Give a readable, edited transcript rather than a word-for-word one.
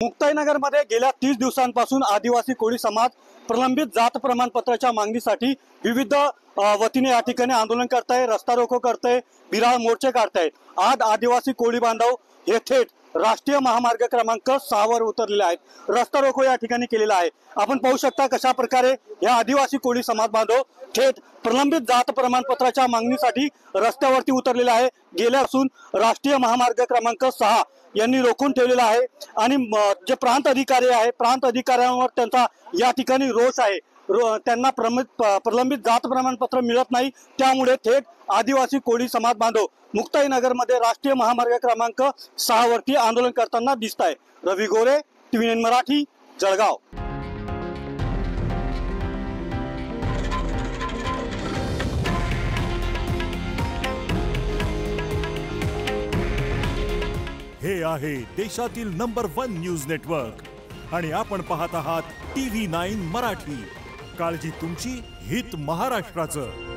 मुक्ताईनगरमध्ये गेल्या 30 दिवसांपासून आदिवासी कोळी समाज प्रलंबित जात प्रमाणपत्राच्या मागणीसाठी विविध वतीने या ठिकाणी आंदोलन करताय, रस्ता रोको करताय, बिराळ मोर्चे काढतायत। आज आदिवासी कोळी बांधव हे थेट राष्ट्रीय महामार्ग क्रमांक 6 वर उतरलेले आहेत। रस्ता रोको या ठिकाणी केलेला आहे। आपण पाहू शकता कशा प्रकारे या आदिवासी कोळी समाज बांधव थेट प्रलंबित जात प्रमाणपत्राच्या मागणीसाठी रस्त्यावरती उतरलेले आहे। गेल्यापासून राष्ट्रीय महामार्ग क्रमांक 6 यांनी रोखून ठेवलेला आहे आणि जे प्रांत अधिकारी आहे, प्रांत अधिकाऱ्यांवर त्यांचा या ठिकाणी रोष आहे। त्यांना प्रलंबित जात प्रमाणपत्र मिळत नाही, त्यामुळे थेट आदिवासी कोळी समाज बांधव मुक्ताईनगरमध्ये राष्ट्रीय महामार्ग क्रमांक 6 वरती आंदोलन करताना दिसत आहे। रवी गोरे, TV9 मराठी, जळगाव। हे आहे देशातील नंबर 1 न्यूज नेटवर्क आणि आपण पाहत आहात TV9 मराठी। काळजी तुमची, हित महाराष्ट्राचं।